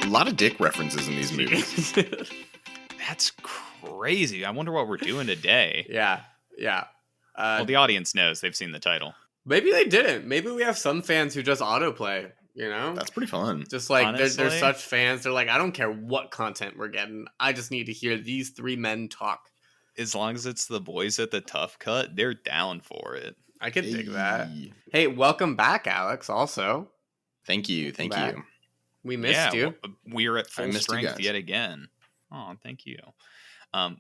lot of dick references in these movies. That's crazy. I wonder what we're doing today. Yeah. Well, the audience knows. They've seen the title. Maybe they didn't. Maybe we have some fans who just autoplay, you know? That's pretty fun. Just like, they're Honestly. such fans. They're like, I don't care what content we're getting. I just need to hear these three men talk. As long as it's the boys at the Tough Cut, they're down for it. I could dig that. Hey. Hey, welcome back, Alex, also. Thank you. Back. We missed you. We're at full missed you strength guys. yet again. Oh, thank you.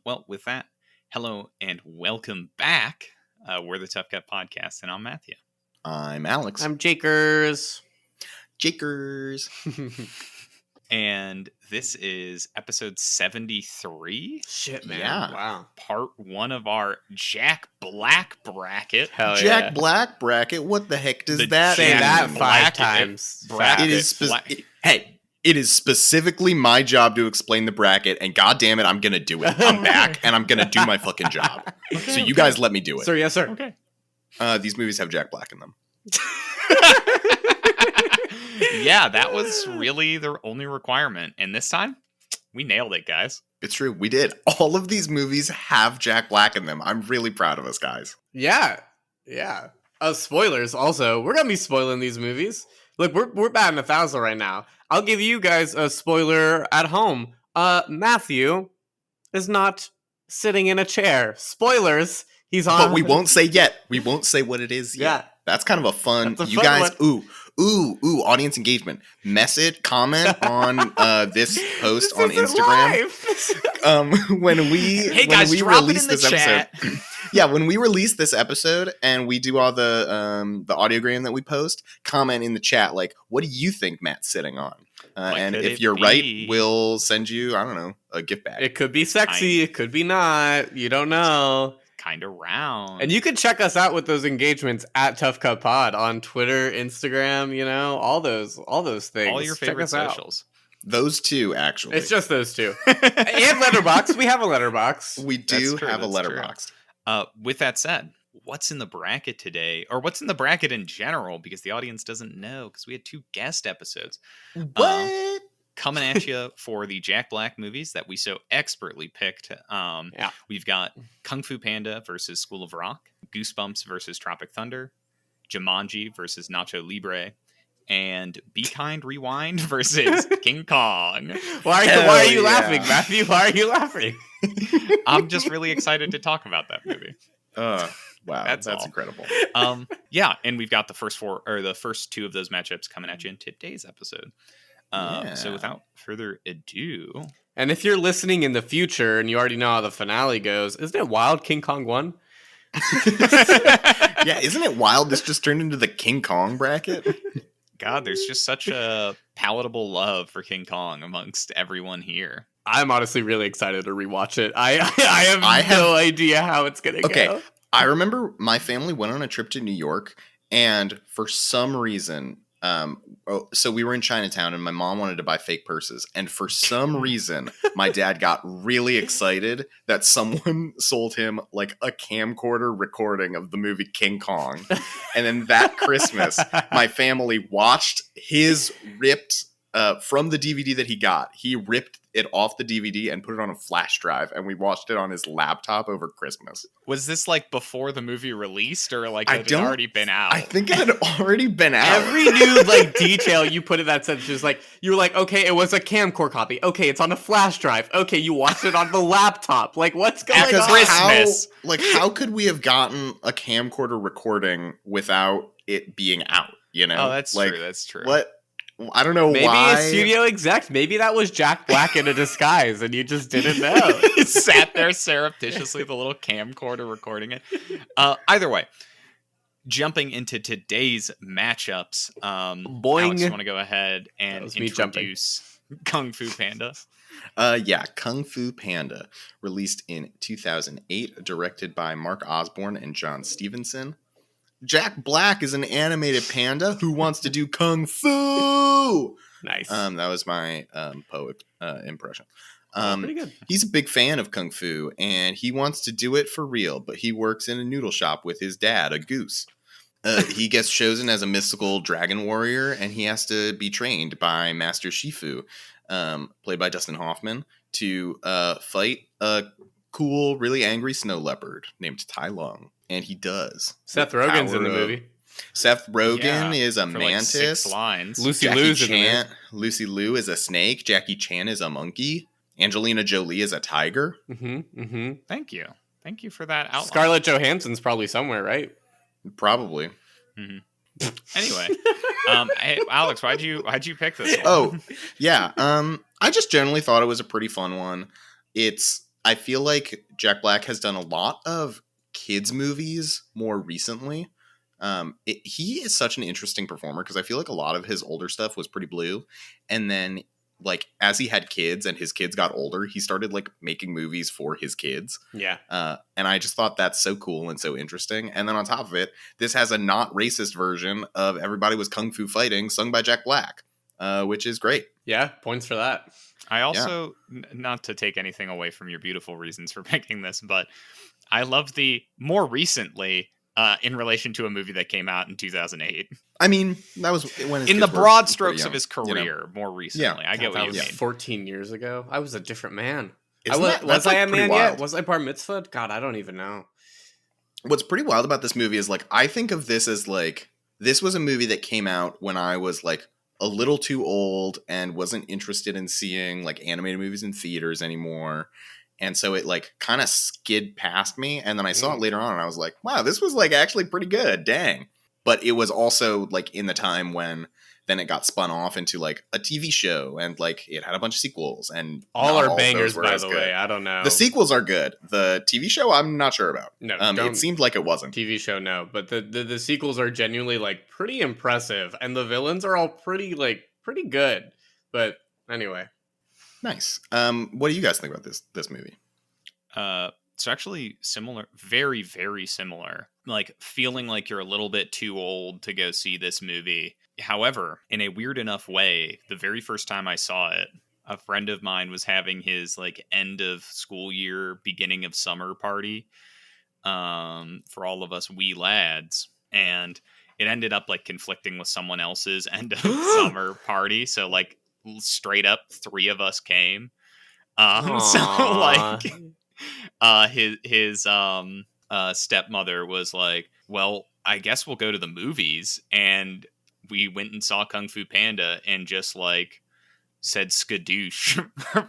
Well, with that, hello and welcome back. We're the Tough Cut Podcast, and I'm Matthew. I'm Alex. I'm Jakers. Jakers. And this is episode 73, Shit, man. Yeah. Wow. part 1 of our Jack Black bracket. Hell Jack yeah. Black bracket. What the heck does The that Say mean? that Black 5 times. bracket. It is Black- it is specifically my job to explain the bracket, and god damn it, I'm gonna do it. I'm back, and I'm gonna do my fucking job. So you guys let me do it. Sir, yes, sir. Okay. These movies have Jack Black in them. Yeah, that was really the only requirement. And this time, we nailed it, guys. It's true, we did. All of these movies have Jack Black in them. I'm really proud of us, guys. Yeah. Spoilers also. We're going to be spoiling these movies. Look, we're batting 1,000 right now. I'll give you guys a spoiler at home. Matthew is not sitting in a chair. Spoilers. He's on. But we won't say yet. We won't say what it is yet. Yeah. That's kind of a fun. That's a You fun guys, one. ooh, audience engagement. Message, comment on this post on This isn't Instagram. live. When we Hey, guys, when we drop it release in the this chat. episode, yeah, when we release this episode and we do all the audiogram that we post, comment in the chat like, what do you think Matt's sitting on? What And could if it you're be? right, we'll send you, I don't know, a gift bag. It could be sexy. It could be not. You don't know. Kind of round. And you can check us out with those engagements at Tough Cut Pod on Twitter, Instagram, you know, all those things. all your Check favorite us out. socials. Those two, actually. It's just those two. And Letterbox. We have a Letterbox. we do That's true, have a that's letterbox. With that said, what's in the bracket today? Or what's in the bracket in general? Because the audience doesn't know, because we had 2 guest episodes. What? Coming at you for the Jack Black movies that we so expertly picked. We've got Kung Fu Panda versus School of Rock, Goosebumps versus Tropic Thunder, Jumanji versus Nacho Libre, and Be Kind Rewind versus King Kong. Why are you laughing, Matthew? Why are you laughing? I'm just really excited to talk about that movie. Wow, That's that's all. incredible. Yeah, and we've got the first 2 of those matchups coming at you in today's episode. So without further ado, And if you're listening in the future and you already know how the finale goes, isn't it wild King Kong won? Yeah, isn't it wild? This just turned into the King Kong bracket. God, there's just such a palatable love for King Kong amongst everyone here. I'm honestly really excited to rewatch it. I have no idea how it's gonna go. I remember my family went on a trip to New York, and for some reason, so we were in Chinatown, and my mom wanted to buy fake purses, and for some reason, my dad got really excited that someone sold him like a camcorder recording of the movie King Kong, and then that Christmas, my family watched his ripped. From the DVD that he got, he ripped it off the DVD and put it on a flash drive, and we watched it on his laptop over Christmas. Was this like before the movie released, or like I had it don't- already been out? I think it had already been out. Every new like detail you put in that sentence is like you were like, okay, it was a camcorder copy. Okay, it's on a flash drive. Okay, you watched it on the laptop. Like, what's going Because on? Christmas. How could we have gotten a camcorder recording without it being out? You know, Oh, that's like, true. That's true. What? I don't know Maybe why. a studio exec. Maybe that was Jack Black in a disguise, and you just didn't know. He sat there surreptitiously with a little camcorder recording it. Either way, jumping into today's matchups, Boing. Alex, you want to go ahead That and was me jumping. introduce Kung Fu Panda? Yeah, Kung Fu Panda, released in 2008, directed by Mark Osborne and John Stevenson. Jack Black is an animated panda who wants to do Kung Fu. Nice. That was my poet impression. Pretty good. He's a big fan of Kung Fu, and he wants to do it for real, but he works in a noodle shop with his dad, a goose. He gets chosen as a mystical dragon warrior, and he has to be trained by Master Shifu. played by Dustin Hoffman, to fight a cool, really angry snow leopard named Tai Lung. And he does. Seth Rogen's in the movie. Seth Rogen is a mantis. Like 6 lines. Lucy Liu's in there. Lucy Liu is a snake. Jackie Chan is a monkey. Angelina Jolie is a tiger. Thank you for that outline. Scarlett Johansson's probably somewhere, right? Probably. Anyway, hey, Alex, why'd you pick this one? Oh, yeah. I just generally thought it was a pretty fun one. I feel like Jack Black has done a lot of kids movies more recently. He is such an interesting performer because I feel like a lot of his older stuff was pretty blue, and then like as he had kids and his kids got older, he started like making movies for his kids. Yeah. And I just thought that's so cool and so interesting. And then on top of it, this has a not racist version of Everybody Was Kung Fu Fighting sung by Jack Black, which is great. Yeah, points for that. I also, not to take anything away from your beautiful reasons for picking this, but I love the more recently in relation to a movie that came out in 2008. I mean, that was when in the broad strokes of his career, more recently. Yeah. I get what you mean. 14 years ago. I was a different man. Was I a man yet? Was I bar mitzvahed? God, I don't even know. What's pretty wild about this movie is like I think of this as like this was a movie that came out when I was like a little too old and wasn't interested in seeing like animated movies in theaters anymore. And so it like kind of skid past me. And then I saw it later on and I was like, wow, this was like actually pretty good. Dang. But it was also like in the time when then it got spun off into like a TV show and like it had a bunch of sequels and all are bangers, by the way. I don't know. The sequels are good. The TV show, I'm not sure about. No, it seemed like it wasn't. TV show, no. But the sequels are genuinely like pretty impressive and the villains are all pretty good. But anyway. Nice. What do you guys think about this movie? It's actually similar, very, very similar. Like feeling like you're a little bit too old to go see this movie. However, in a weird enough way, the very first time I saw it, a friend of mine was having his like end of school year, beginning of summer party for all of us wee lads. And it ended up like conflicting with someone else's end of summer party. So like straight up 3 of us came. So like his stepmother was like, well, I guess we'll go to the movies. And we went and saw Kung Fu Panda and just like said skadoosh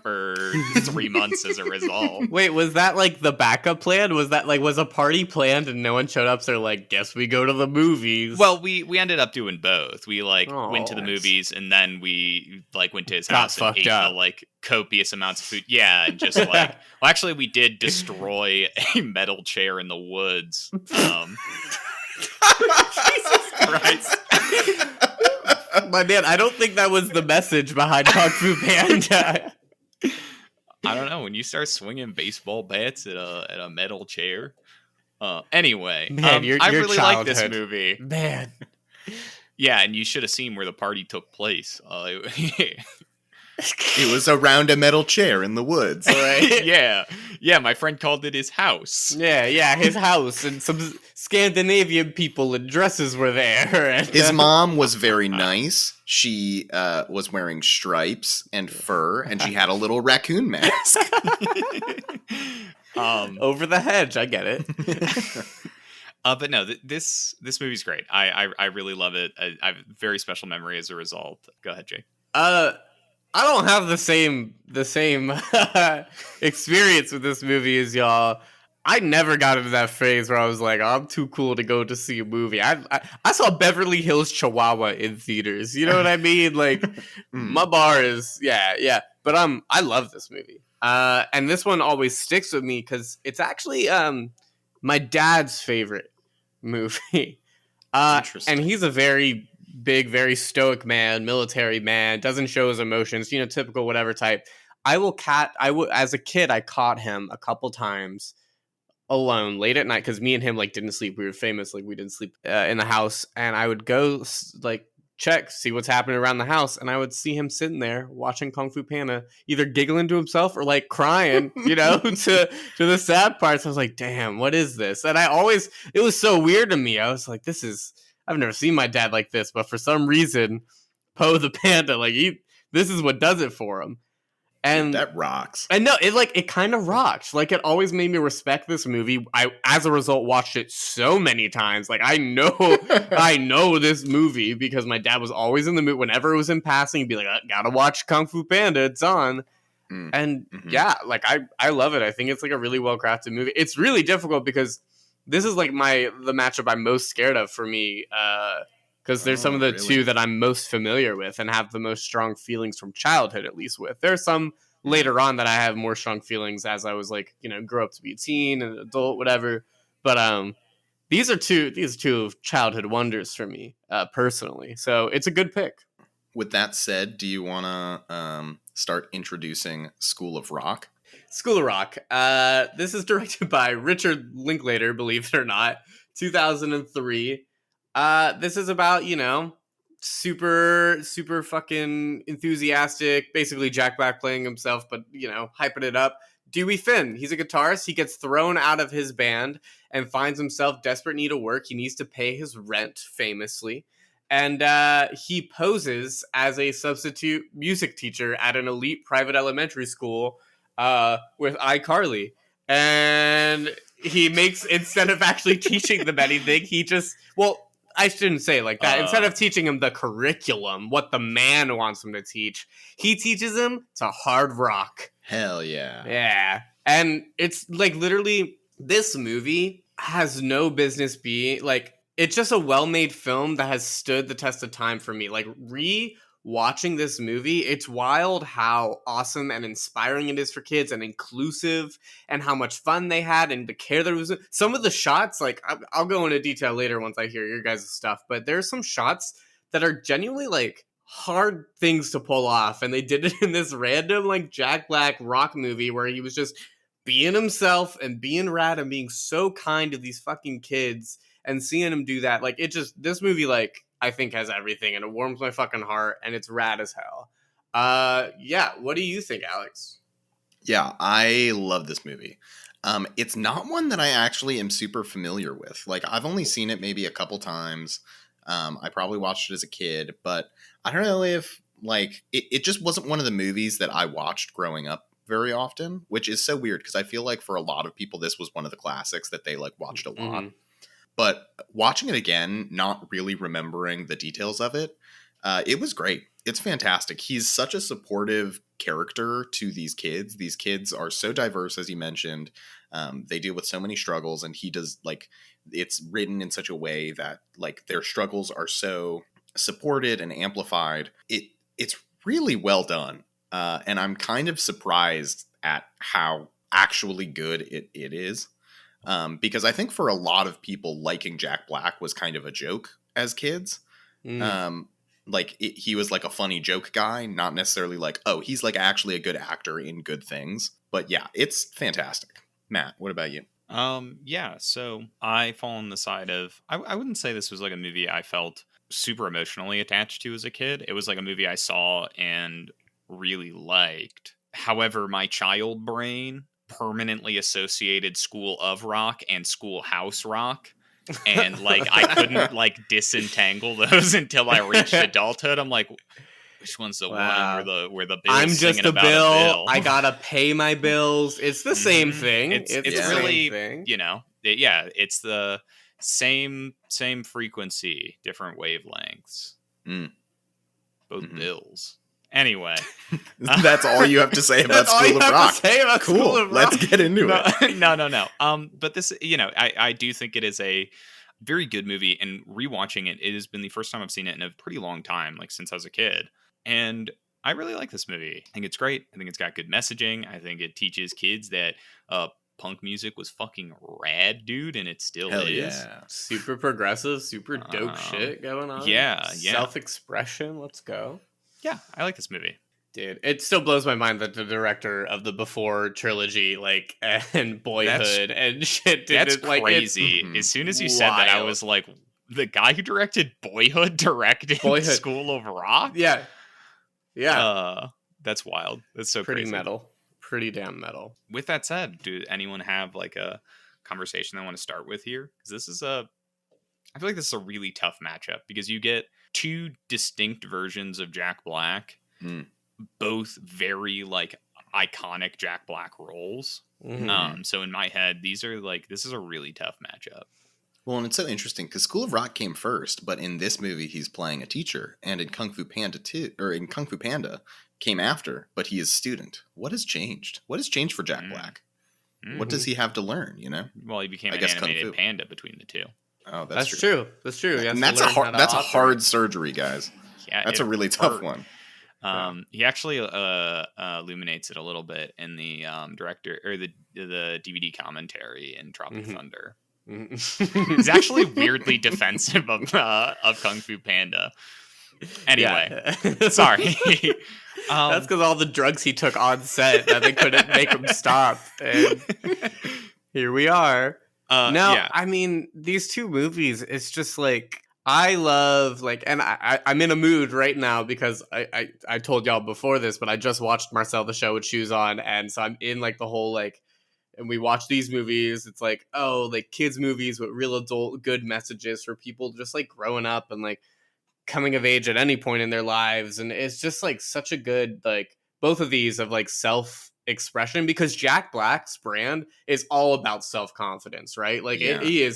for 3 months as a result. Wait, was that like the backup plan? Was that like was a party planned and no one showed up? So they're like, guess we go to the movies. Well, we ended up doing both. We like went to the movies and then we like went to his house and ate like copious amounts of food. Yeah, and just like well, actually, we did destroy a metal chair in the woods. Jesus Christ. My man, I don't think that was the message behind Kung Fu Panda. I don't know. When you start swinging baseball bats at a metal chair. Anyway, man, your I really like this childhood. movie. Man. Yeah, and you should have seen where the party took place. It was around a metal chair in the woods. Right? Yeah, my friend called it his house. Yeah, his house, and some Scandinavian people in dresses were there. And, his mom was very nice. She was wearing stripes and fur, and she had a little raccoon mask. Over the hedge, I get it. But no, this movie's great. I really love it. I have a very special memory as a result. Go ahead, Jake. I don't have the same experience with this movie as y'all. I never got into that phase where I was like, I'm too cool to go to see a movie. I saw Beverly Hills Chihuahua in theaters. You know what I mean? Like, my bar is, yeah. But I love this movie. And this one always sticks with me because it's actually my dad's favorite movie. And he's a very big, very stoic man, military man, doesn't show his emotions, typical whatever type. As a kid, I caught him a couple times alone late at night because me and him like didn't sleep. We were famous, like we didn't sleep in the house, and I would go like see what's happening around the house, and I would see him sitting there watching Kung Fu Panda, either giggling to himself or like crying, to the sad parts. I was like, damn, what is this? And it was so weird to me. I was like, I've never seen my dad like this, but for some reason, Poe the panda, like this is what does it for him. And dude, that rocks. And no, it kind of rocked. Like, it always made me respect this movie. I, as a result, watched it so many times. Like, I know this movie because my dad was always in the mood. Whenever it was in passing, he'd be like, I gotta watch Kung Fu Panda, it's on. And yeah, like, I love it. I think it's like a really well crafted movie. It's really difficult because this is like the matchup I'm most scared of for me. Because there's some of the two that I'm most familiar with and have the most strong feelings from childhood, at least with. There's some later on that I have more strong feelings as I was like, grow up to be a teen and adult, whatever. But these are two childhood wonders for me, personally. So it's a good pick. With that said, do you want to start introducing School of Rock? School of Rock. This is directed by Richard Linklater, believe it or not, 2003. This is about, super fucking enthusiastic, basically Jack Black playing himself, but, hyping it up. Dewey Finn, he's a guitarist. He gets thrown out of his band and finds himself desperate need of work. He needs to pay his rent, famously. And he poses as a substitute music teacher at an elite private elementary school with iCarly. And he makes, instead of actually teaching them anything, I shouldn't say it like that. Instead of teaching him the curriculum, what the man wants him to teach, he teaches him to hard rock. Hell yeah. Yeah. And it's like, literally, this movie has no business being like, it's just a well-made film that has stood the test of time for me. Like, watching this movie, it's wild how awesome and inspiring it is for kids and inclusive and how much fun they had and the care there was. Some of the shots, like, I'll go into detail later once I hear your guys' stuff, but there's some shots that are genuinely like hard things to pull off, and they did it in this random like Jack Black rock movie where he was just being himself and being rad and being so kind to these fucking kids, and seeing him do that, like, this movie, like, I think has everything, and it warms my fucking heart, and it's rad as hell. Yeah, what do you think, Alex? Yeah, I love this movie. It's not one that I actually am super familiar with. Like, I've only seen it maybe a couple times. I probably watched it as a kid, but I don't know if, like, it just wasn't one of the movies that I watched growing up very often, which is so weird because I feel like for a lot of people, this was one of the classics that they, like, watched a lot. But watching it again, not really remembering the details of it, it was great. It's fantastic. He's such a supportive character to these kids. These kids are so diverse, as you mentioned. They deal with so many struggles, and he does, like, it's written in such a way that, like, their struggles are so supported and amplified. It's really well done. And I'm kind of surprised at how actually good it is. Because I think for a lot of people, liking Jack Black was kind of a joke as kids. He was like a funny joke guy, not necessarily like, oh, he's like actually a good actor in good things. But yeah, it's fantastic. Matt, what about you? Yeah, so I fall on the side of, I wouldn't say this was like a movie I felt super emotionally attached to as a kid. It was like a movie I saw and really liked. However, my child brain permanently associated School of Rock and Schoolhouse Rock, and like I couldn't like disentangle those until I reached adulthood. I'm like, which one's the one where the bill's I'm just a bill. I gotta pay my bills. It's the same thing. It's really thing. It's the same frequency, different wavelengths. Both bills. Anyway, that's all you have to say about School of Rock. Cool. Let's get into it. No. But this, I do think it is a very good movie, and rewatching it, it has been the first time I've seen it in a pretty long time, like since I was a kid. And I really like this movie. I think it's great. I think it's got good messaging. I think it teaches kids that punk music was fucking rad, dude, and it still is. Yeah. Super progressive, super dope shit going on. Yeah. Self-expression. Let's go. Yeah, I like this movie. Dude, it still blows my mind that the director of the Before trilogy, like, and Boyhood and shit did that's it. Like, crazy. As soon as you said that, I was like, the guy who directed Boyhood directed School of Rock? Yeah. That's wild. That's so pretty crazy. metal. Pretty damn metal. With that said, do anyone have like a conversation they want to start with here? Because I feel like this is a really tough matchup because you get two distinct versions of Jack Black both very like iconic Jack Black roles. So in my head, this is a really tough matchup. Well, and it's so interesting because School of Rock came first, but in this movie he's playing a teacher, and in Kung Fu Panda came after, but he is student. What has changed? What has changed for Jack Black? What does he have to learn? You know. Well, he became an animated panda betwing the two. Oh, that's true. That's true. And that's a hard surgery, guys. Yeah, that's a really tough one. He actually illuminates it a little bit in the director or the DVD commentary in Tropic Thunder. He's actually weirdly defensive of Kung Fu Panda. Anyway, sorry. That's because all the drugs he took on set that they couldn't make him stop. And here we are. I mean, these two movies, it's just like, I love, like, and I'm in a mood right now because I told y'all before this, but I just watched Marcel the Show with Shoes On, and so I'm in, like, the whole, like, and we watch these movies, it's like, oh, like, kids movies with real adult good messages for people just, like, growing up and, like, coming of age at any point in their lives, and it's just, like, such a good, like, both of these of, like, self-expression, because Jack Black's brand is all about self-confidence, right? Like, he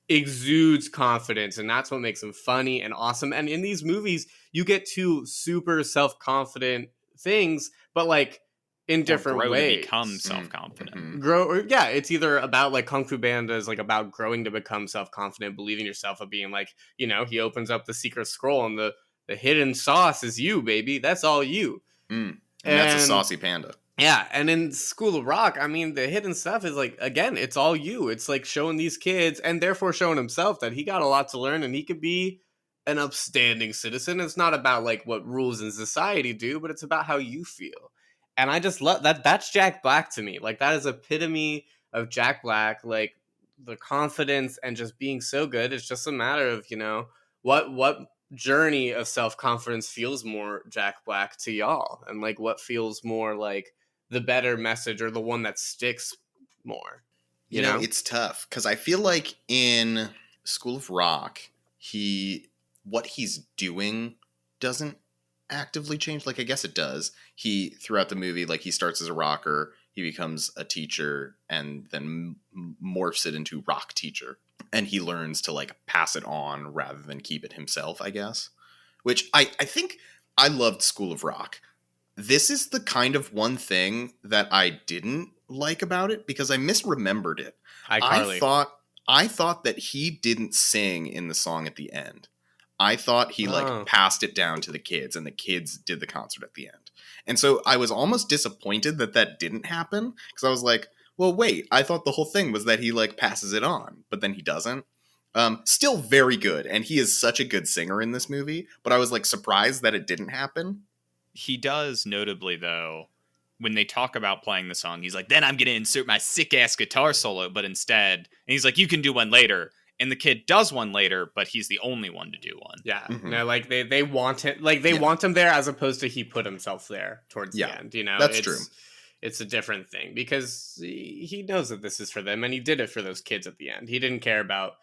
exudes confidence, and that's what makes him funny and awesome. And in these movies, you get two super self-confident things, but, like, in different ways. To become self-confident. It's either about, like, Kung Fu Panda is, like, about growing to become self-confident, believing yourself, of being, like, you know, he opens up the secret scroll and the hidden sauce is you, baby. That's all you. And that's a saucy panda. Yeah, and in School of Rock, I mean, the hidden stuff is, like, again, it's all you. It's, like, showing these kids, and therefore showing himself that he got a lot to learn, and he could be an upstanding citizen. It's not about, like, what rules in society do, but it's about how you feel. And I just love that. That's Jack Black to me. Like, that is epitome of Jack Black, like, the confidence and just being so good. It's just a matter of, you know, what journey of self-confidence feels more Jack Black to y'all, and, like, what feels more like the better message or the one that sticks more. You know, it's tough because I feel like in School of Rock, what he's doing doesn't actively change. Like, I guess it does. He, throughout the movie, like, he starts as a rocker, he becomes a teacher, and then morphs it into rock teacher. And he learns to, like, pass it on rather than keep it himself, I guess. Which I think I loved School of Rock. This is the kind of one thing that I didn't like about it because I misremembered it. I thought that he didn't sing in the song at the end. I thought he passed it down to the kids, and the kids did the concert at the end. And so I was almost disappointed that didn't happen, because I was like, well, wait, I thought the whole thing was that he, like, passes it on, but then he doesn't. Still very good, and he is such a good singer in this movie, but I was, like, surprised that it didn't happen. He does, notably, though, when they talk about playing the song, he's like, then I'm going to insert my sick-ass guitar solo, but instead, and he's like, you can do one later. And the kid does one later, but he's the only one to do one. Yeah. No, like, they want it, like, they want him there as opposed to he put himself there towards the end, you know? That's true. It's a different thing because he knows that this is for them, and he did it for those kids at the end. He didn't care about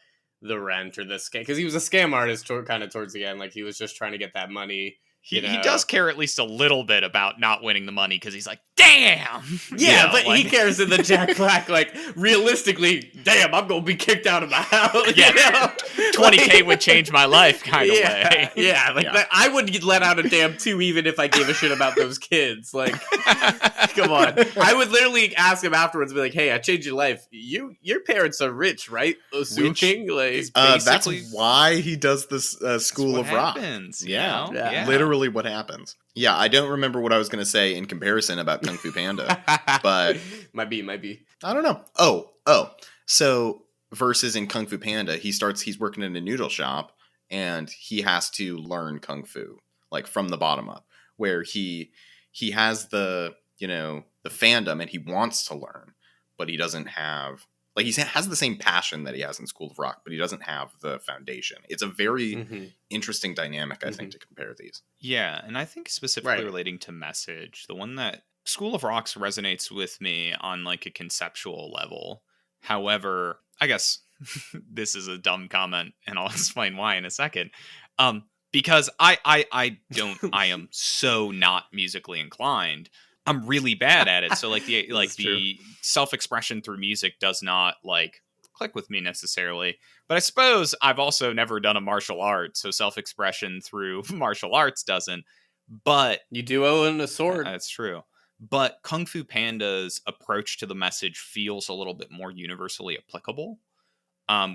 the rent or the scam, because he was a scam artist kind of towards the end. Like, he was just trying to get that money. He does care at least a little bit about not winning the money, because he's like, damn! Yeah, but like, he cares in the Jack Black, like, realistically, damn, I'm going to be kicked out of my house. Yeah, you know? 20K would change my life kind of way. Yeah, like, I would let out a damn 2 even if I gave a shit about those kids. Like, come on. I would literally ask him afterwards and be like, hey, I changed your life. Your parents are rich, right? Assuming, like, that's why he does this School of Rock. Yeah. Literally what happens. Yeah, I don't remember what I was going to say in comparison about Kung Fu Panda, but might be. I don't know. Oh. So versus in Kung Fu Panda, he's working in a noodle shop, and he has to learn Kung Fu, like, from the bottom up, where he has the fandom, and he wants to learn, but he doesn't have, like, he has the same passion that he has in School of Rock, but he doesn't have the foundation. It's a very interesting dynamic, I think, to compare these. Yeah, and I think specifically relating to message, the one that School of Rocks resonates with me on, like, a conceptual level. However, I guess this is a dumb comment, and I'll explain why in a second. because I don't I am so not musically inclined. I'm really bad at it. So like the self-expression through music does not like click with me necessarily. But I suppose I've also never done a martial art, so self-expression through martial arts doesn't. But you do own a sword. That's true. But Kung Fu Panda's approach to the message feels a little bit more universally applicable.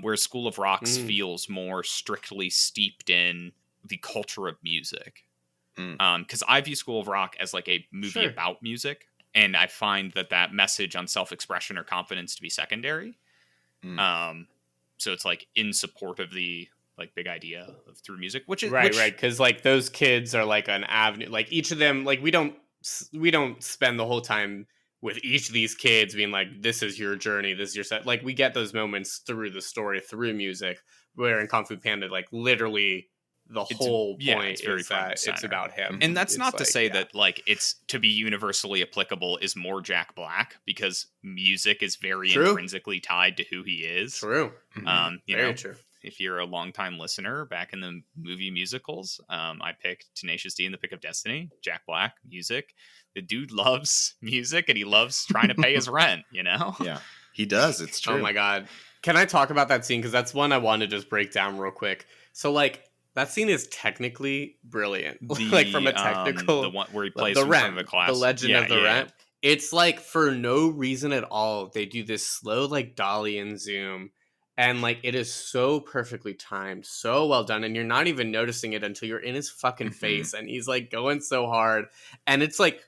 Whereas School of Rocks feels more strictly steeped in the culture of music. Because I view School of Rock as like a movie about music, and I find that message on self-expression or confidence to be secondary. So it's like in support of the like big idea of through music, which is right, because like those kids are like an avenue. Like each of them, like we don't spend the whole time with each of these kids being like, this is your journey, this is your set. Like we get those moments through the story, through music, where in Kung Fu Panda, like literally the whole point is that it's about him. And that's not to say that like it's to be universally applicable is more Jack Black, because music is very intrinsically tied to who he is. True. Very true. If you're a longtime listener, back in the movie musicals, I picked Tenacious D in The Pick of Destiny, Jack Black, music. The dude loves music and he loves trying to pay his rent, you know? Yeah, he does. It's true. Oh my God. Can I talk about that scene? Because that's one I want to just break down real quick. So like, that scene is technically brilliant. Like from a technical, the one where he plays the in Rent, front of a class, the Legend of the Rent. It's like for no reason at all, they do this slow like dolly and zoom, and like it is so perfectly timed, so well done, and you're not even noticing it until you're in his fucking face, and he's like going so hard, and it's like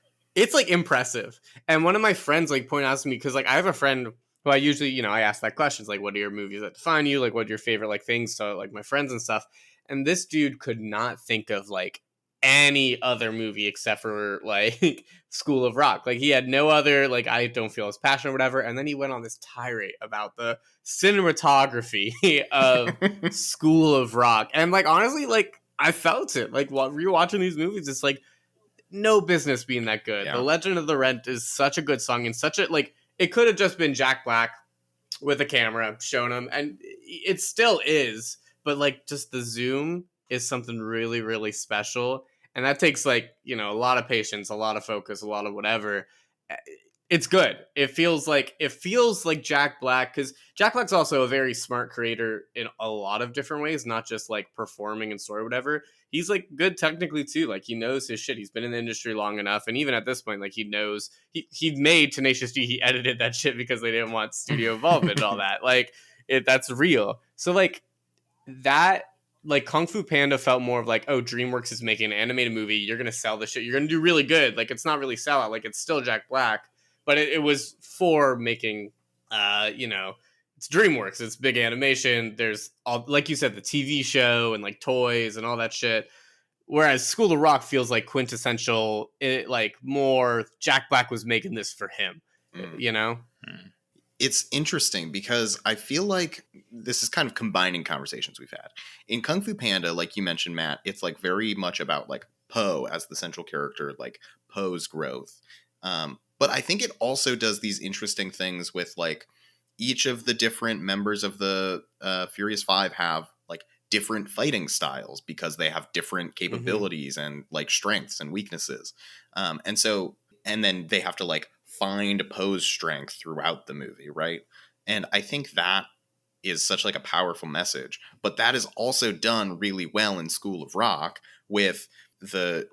impressive. And one of my friends like pointed out to me, because like I have a friend who I usually, you know, I ask that questions like, what are your movies that define you? Like, what are your favorite like things? So like my friends and stuff. And this dude could not think of like any other movie except for like School of Rock. Like he had no other, like I don't feel as passionate or whatever. And then he went on this tirade about the cinematography of School of Rock. And like honestly, like I felt it. Like while rewatching these movies, it's like no business being that good. Yeah. The Legend of the Rent is such a good song and such a like it could have just been Jack Black with a camera showing him, and it still is. But like just the zoom is something really, really special. And that takes like, you know, a lot of patience, a lot of focus, a lot of whatever. It's good. It feels like Jack Black, because Jack Black's also a very smart creator in a lot of different ways, not just like performing and story, whatever. He's like good technically too. Like he knows his shit. He's been in the industry long enough. And even at this point, like he knows he made Tenacious D. He edited that shit because they didn't want studio involvement and all that. Like that's real. So like, that like Kung Fu Panda felt more of like, oh, DreamWorks is making an animated movie, you're gonna sell this shit, you're gonna do really good. Like it's not really sellout, like it's still Jack Black, but it was for making you know, it's DreamWorks, it's big animation, there's all, like you said, the TV show and like toys and all that shit. Whereas School of Rock feels like quintessential, it like more Jack Black was making this for him, you know? It's interesting because I feel like this is kind of combining conversations we've had. In Kung Fu Panda, like you mentioned, Matt, it's like very much about like Po as the central character, like Po's growth. But I think it also does these interesting things with like each of the different members of the Furious Five have like different fighting styles because they have different capabilities and like strengths and weaknesses. And then they have to like find Poe's strength throughout the movie, right? And I think that is such like a powerful message. But that is also done really well in School of Rock with the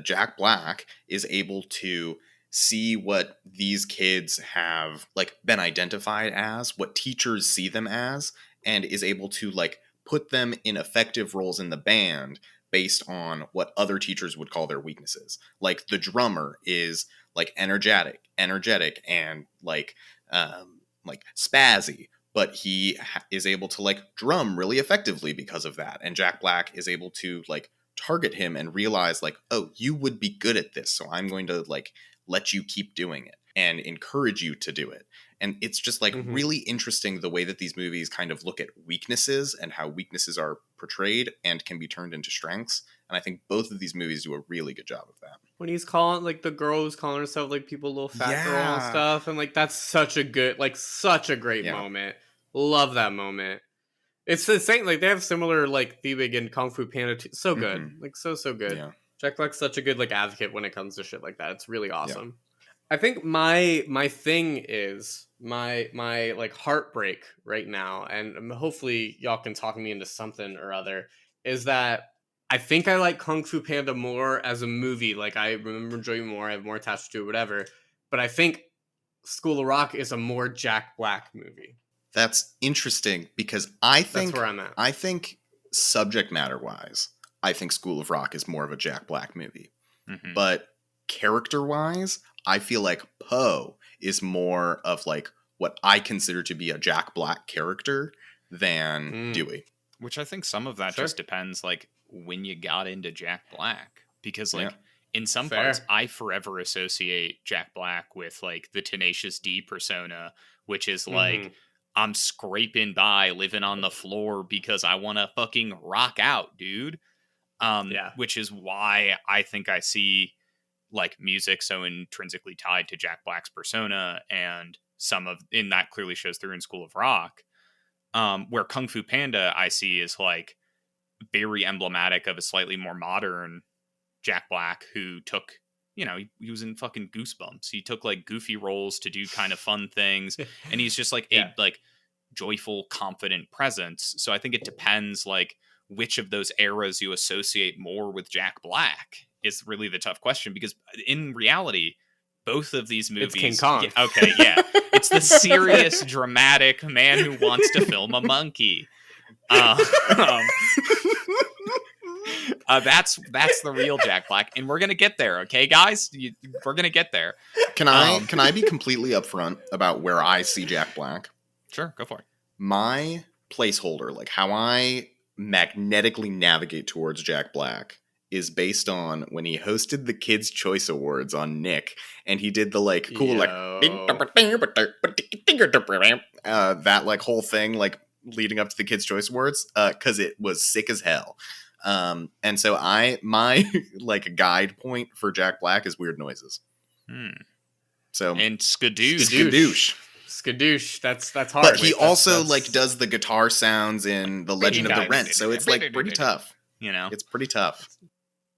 Jack Black is able to see what these kids have like been identified as, what teachers see them as, and is able to like put them in effective roles in the band based on what other teachers would call their weaknesses. Like the drummer is like energetic and like spazzy, but he is able to like drum really effectively because of that. And Jack Black is able to like target him and realize like, oh, you would be good at this, so I'm going to like let you keep doing it and encourage you to do it. And it's just like really interesting the way that these movies kind of look at weaknesses and how weaknesses are portrayed and can be turned into strengths. And I think both of these movies do a really good job of that. When he's calling like the girl who's calling herself like people little fat girl and stuff, and like that's such a great moment. Love that moment. It's the same. Like they have similar like theming in Kung Fu Panda. So good, like so good. Yeah. Jack Black's such a good like advocate when it comes to shit like that. It's really awesome. Yeah. I think my thing is my like heartbreak right now, and hopefully y'all can talk me into something or other. Is that I think I like Kung Fu Panda more as a movie. Like I remember enjoying more. I have more attached to it, whatever. But I think School of Rock is a more Jack Black movie. That's interesting because I think that's where I'm at. I think subject matter wise, I think School of Rock is more of a Jack Black movie. Mm-hmm. But character wise, I feel like Poe is more of like what I consider to be a Jack Black character than Dewey. Which I think some of that just depends like when you got into Jack Black. Because like in some parts, I forever associate Jack Black with like the Tenacious D persona, which is like I'm scraping by, living on the floor because I want to fucking rock out, dude. Which is why I think I see like music so intrinsically tied to Jack Black's persona, and and that clearly shows through in School of Rock. Where Kung Fu Panda I see is like very emblematic of a slightly more modern Jack Black who took, you know, he was in fucking Goosebumps. He took like goofy roles to do kind of fun things, and he's just like a like joyful, confident presence. So I think it depends like which of those eras you associate more with Jack Black is really the tough question, because in reality, both of these movies, it's King Kong. It's the serious, dramatic man who wants to film a monkey. That's the real Jack Black, and we're gonna get there, okay, guys? We're gonna get there. Can I be completely upfront about where I see Jack Black? Sure, go for it. My placeholder, like how I magnetically navigate towards Jack Black, is based on when he hosted the Kids' Choice Awards on Nick, and he did the like cool that like whole thing like leading up to the Kids' Choice Awards, because it was sick as hell. And so my like guide point for Jack Black is Weird Noises. So and Skadoosh. That's hard. But he also like does the guitar sounds in The Legend of the Rent, so it's like pretty tough. You know, it's pretty tough.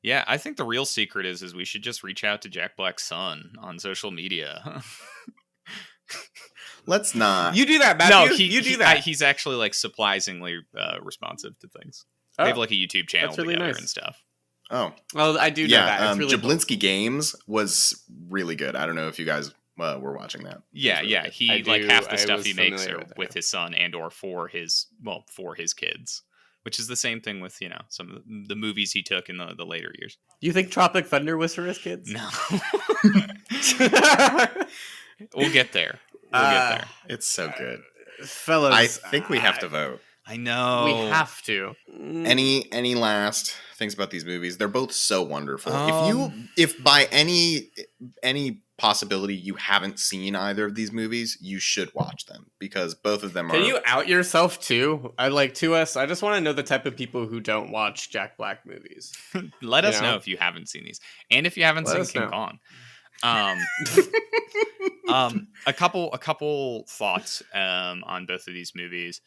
Yeah, I think the real secret is we should just reach out to Jack Black's son on social media. Let's not. You do that, Matthew. No, you do that. He's actually like surprisingly responsive to things. They have like a YouTube channel really together and stuff. Oh, I do know that. It's really Jablinski cool. Games was really good. I don't know if you guys were watching that. Yeah, really he like half the stuff he makes are with his son and or for his kids, which is the same thing with, you know, some of the movies he took in the later years. Do you think Tropic Thunder was for his kids? No. We'll get there. It's so good. Fellas, I think we have to vote. I know. We have to. Any last things about these movies? They're both so wonderful. If by any possibility you haven't seen either of these movies, you should watch them, because both of them are... Can you out yourself too? I just want to know the type of people who don't watch Jack Black movies. Let us know if you haven't seen these, and if you haven't seen King Kong. A couple thoughts on both of these movies.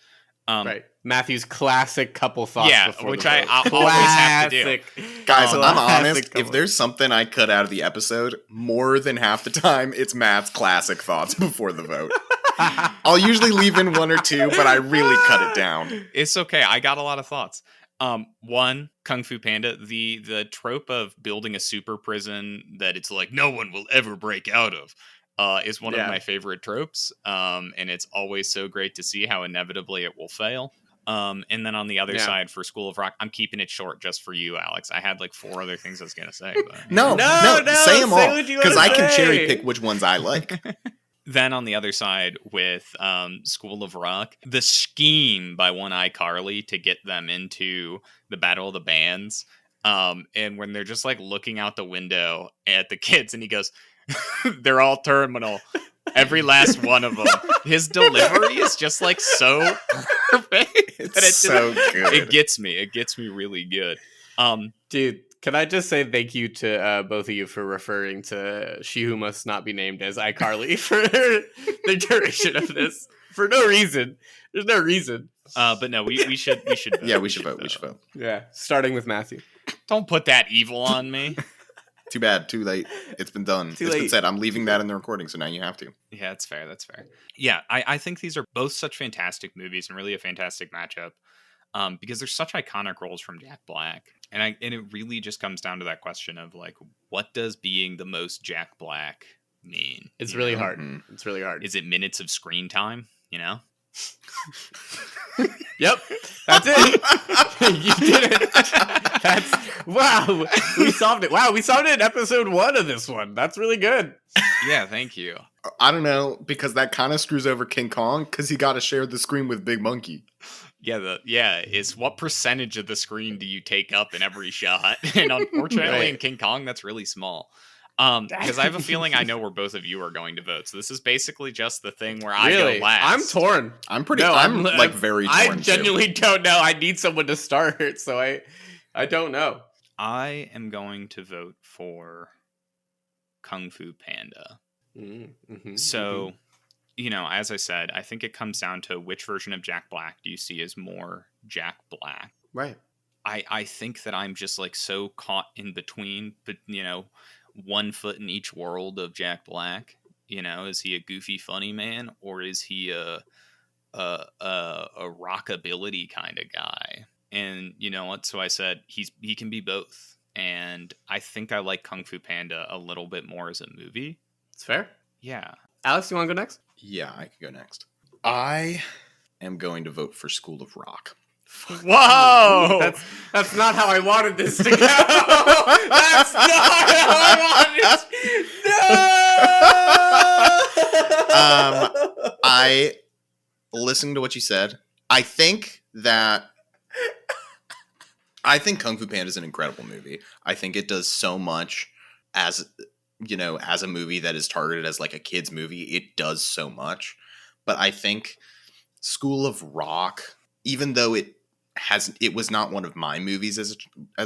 Right, Matthew's classic couple thoughts. Yeah, which I always have to do. Guys, I'm honest. If there's something I cut out of the episode, more than half the time, it's Matt's classic thoughts before the vote. I'll usually leave in one or two, but I really cut it down. It's okay. I got a lot of thoughts. One, Kung Fu Panda, the trope of building a super prison that it's like no one will ever break out of. Is one of my favorite tropes, and it's always so great to see how inevitably it will fail. And then on the other side, for School of Rock, I'm keeping it short just for you, Alex. I had like 4 other things I was going to say. But, no, say them all, because I can cherry pick which ones I like. Then on the other side with School of Rock, the scheme by One Eye Carly to get them into the Battle of the Bands, and when they're just like looking out the window at the kids, and he goes... They're all terminal. Every last one of them. His delivery is just like so perfect. It's so good. It gets me. It gets me really good. Dude, Can I just say thank you to both of you for referring to She Who Must Not Be Named as iCarly for the duration of this for no reason. There's no reason. But no, we should vote. Yeah, we should vote. We should vote. Yeah, starting with Matthew. Don't put that evil on me. Too bad. Too late. It's been done. It's been said. I'm leaving that in the recording, so now you have to. Yeah, that's fair. That's fair. Yeah, I think these are both such fantastic movies and really a fantastic matchup. Because there's such iconic roles from Jack Black, and it really just comes down to that question of like, what does being the most Jack Black mean? It's really hard. It's really hard. Is it minutes of screen time? You know? Yep, that's it. You did it. Wow. We solved it. Wow, we solved it in episode 1 of this one. That's really good. Yeah, thank you. I don't know, because that kind of screws over King Kong because he got to share the screen with Big Monkey. Yeah, it's what percentage of the screen do you take up in every shot? And unfortunately, in King Kong, that's really small. Because I have a feeling I know where both of you are going to vote. So this is basically just the thing where I go last. I'm torn. I'm very torn. I genuinely don't know. I need someone to start, so I don't know. I am going to vote for Kung Fu Panda. So, as I said, I think it comes down to which version of Jack Black do you see as more Jack Black? Right. I think that I'm just like so caught in between, but 1 foot in each world of Jack Black. Is he a goofy, funny man, or is he a rockability kind of guy? And you know what? So I said he can be both, and I think I like Kung Fu Panda a little bit more as a movie. It's fair. Yeah. Alex, you want to go next? Yeah, I can go next. I am going to vote for School of Rock. Whoa! That's not how I wanted this to go. That's not how I wanted. No. I listened to what you said. I think Kung Fu Panda is an incredible movie. I think it does so much as a movie that is targeted as like a kid's movie. It does so much. But I think School of Rock, even though it was not one of my movies as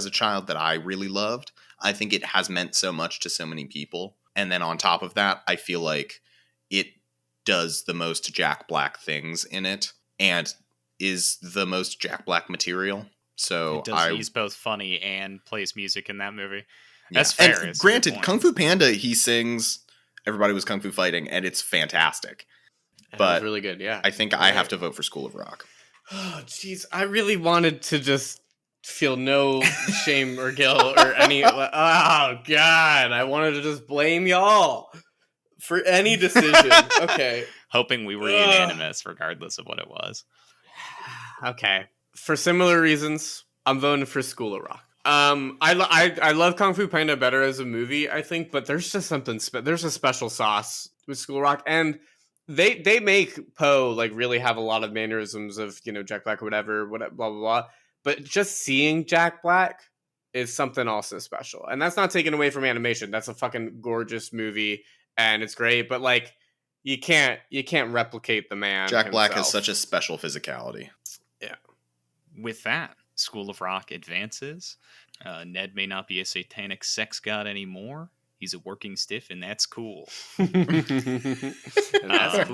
a child that I really loved, I think it has meant so much to so many people. And then on top of that, I feel like it does the most Jack Black things in it and is the most Jack Black material. So he's both funny and plays music in that movie. That's fair. And granted, Kung Fu Panda, he sings "Everybody Was Kung Fu Fighting," and it's fantastic. But really good. Yeah, I think I have to vote for School of Rock. Oh, jeez, I really wanted to just feel no shame or guilt or any. Oh God, I wanted to just blame y'all for any decision. Okay, hoping we were unanimous, regardless of what it was. Okay, for similar reasons, I'm voting for School of Rock. I love Kung Fu Panda better as a movie, I think, but there's just something there's a special sauce with School of Rock, and they make Poe like really have a lot of mannerisms of Jack Black or whatever, blah blah blah. But just seeing Jack Black is something also special, and that's not taken away from animation. That's a fucking gorgeous movie, and it's great. But like, you can't replicate the man. Jack Black has such a special physicality. Yeah. With that, School of Rock advances. Ned may not be a satanic sex god anymore. He's a working stiff, and that's cool. Cool.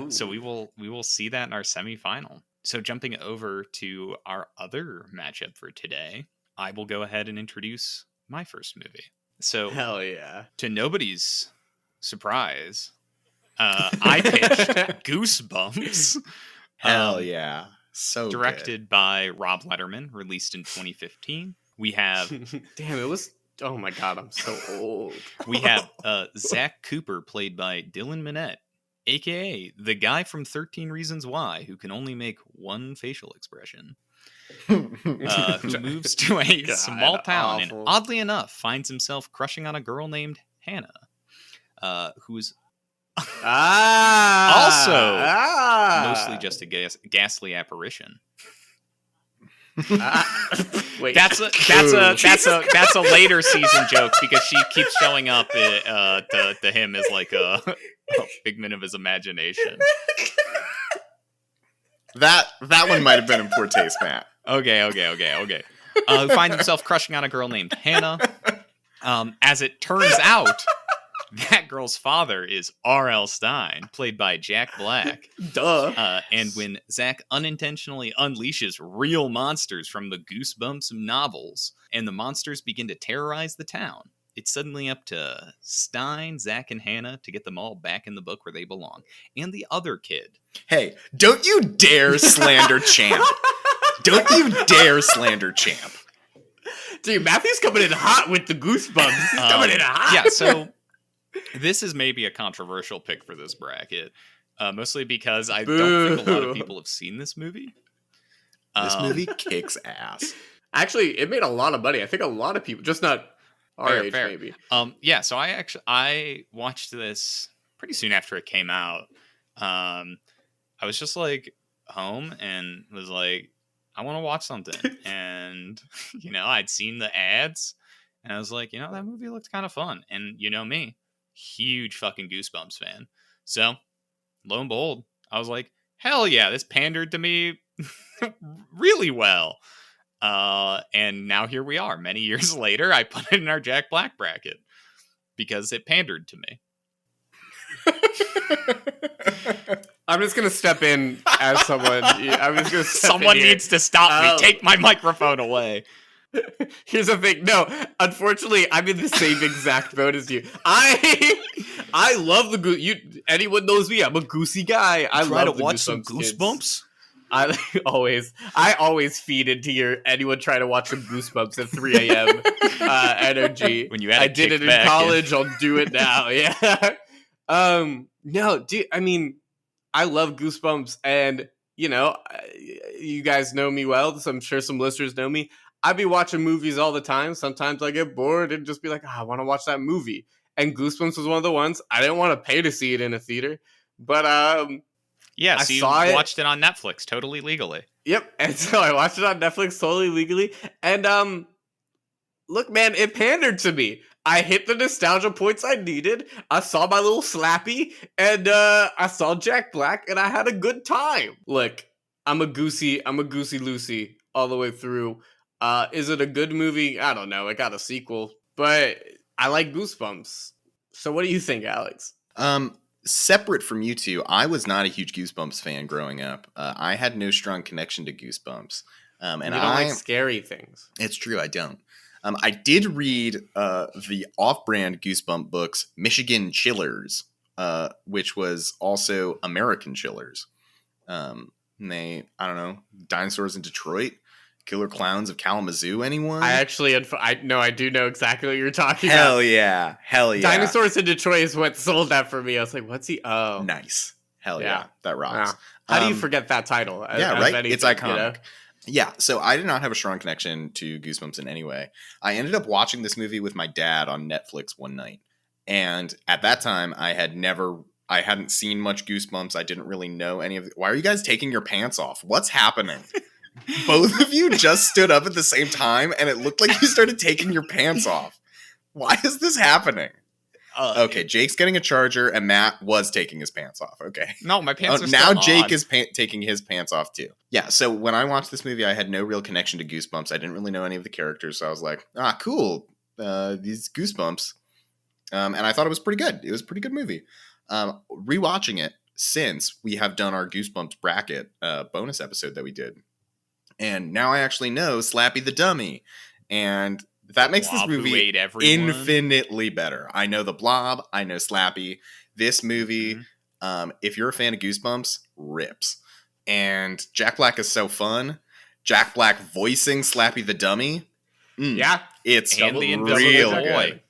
So we will see that in our semifinal. So jumping over to our other matchup for today, I will go ahead and introduce my first movie. So hell yeah! To nobody's surprise, I pitched Goosebumps. Hell yeah! So directed by Rob Letterman, released in 2015. We have damn, it was. Oh my God, I'm so old. We have Zach Cooper, played by Dylan Minnette, a.k.a. the guy from 13 Reasons Why, who can only make one facial expression, who moves to a small town and, oddly enough, finds himself crushing on a girl named Hannah, who's also mostly just a ghastly apparition. Wait, that's a later season joke because she keeps showing up to him as like a figment of his imagination. That one might have been in poor taste, Matt. Okay. Finds himself crushing on a girl named Hannah. As it turns out, that girl's father is R.L. Stein, played by Jack Black. Duh. And when Zach unintentionally unleashes real monsters from the Goosebumps novels, and the monsters begin to terrorize the town, it's suddenly up to Stein, Zach, and Hannah to get them all back in the book where they belong. And the other kid. Hey, don't you dare slander Champ. Don't you dare slander Champ. Dude, Matthew's coming in hot with the Goosebumps. He's coming in hot. Yeah, so this is maybe a controversial pick for this bracket. Mostly because I don't think a lot of people have seen this movie. This movie kicks ass. Actually, it made a lot of money. I think a lot of people, just not our age, maybe. Yeah, so I watched this pretty soon after it came out. I was just like home and was like, I want to watch something. And, I'd seen the ads and I was like, that movie looked kind of fun. And you know me, huge fucking Goosebumps fan. So lo and behold, I was like, hell yeah, this pandered to me really well. And now here we are. Many years later, I put it in our Jack Black bracket because it pandered to me. I'm just gonna step in as someone. Someone needs to stop me. Take my microphone away. Here's the thing. No, unfortunately, I'm in the same exact boat as you. I love the Goose. Anyone knows me? I'm a Goosey guy. I love to watch some Goosebumps. I always feed into anyone trying to watch some Goosebumps at 3 a.m. energy. When you had I did it in college. I'll do it now. Yeah. No, dude. I mean, I love Goosebumps, and you guys know me well. So I'm sure some listeners know me. I be watching movies all the time. Sometimes I get bored and just be like, I want to watch that movie. And Goosebumps was one of the ones. I didn't want to pay to see it in a theater, but yeah, so you watched it on Netflix totally legally. Yep, and so I watched it on Netflix totally legally. And look, man, it pandered to me. I hit the nostalgia points I needed. I saw my little Slappy, and I saw Jack Black, and I had a good time. Look, I'm a Goosey Lucy all the way through. Is it a good movie? I don't know. It got a sequel, but I like Goosebumps. So what do you think, Alex? Separate from you two, I was not a huge Goosebumps fan growing up. I had no strong connection to Goosebumps. And you don't like scary things. It's true, I don't. I did read the off-brand Goosebump books, Michigan Chillers, which was also American Chillers. And I don't know, Dinosaurs in Detroit, Killer Clowns of Kalamazoo, anyone? I do know exactly what you're talking about. Hell yeah. Dinosaurs in Detroit is what sold that for me. I was like, what's he? Oh. Nice. Hell yeah. That rocks. Yeah. How do you forget that title? Right? Anything, it's iconic. Yeah, so I did not have a strong connection to Goosebumps in any way. I ended up watching this movie with my dad on Netflix one night. And at that time, I hadn't seen much Goosebumps. I didn't really know any of it. Why are you guys taking your pants off? What's happening? Both of you just stood up at the same time, and it looked like you started taking your pants off. Why is this happening? Okay, Jake's getting a charger, and Matt was taking his pants off. Okay. No, my pants are now still Jake on. is taking his pants off, too. Yeah, so when I watched this movie, I had no real connection to Goosebumps. I didn't really know any of the characters, so I was like, cool, these Goosebumps. And I thought it was pretty good. It was a pretty good movie. Rewatching it since we have done our Goosebumps bracket bonus episode that we did. And now I actually know Slappy the Dummy. And that makes this movie infinitely better. I know the Blob. I know Slappy. This movie, if you're a fan of Goosebumps, rips. And Jack Black is so fun. Jack Black voicing Slappy the Dummy. Yeah. It's and the Invisible Boy. Good.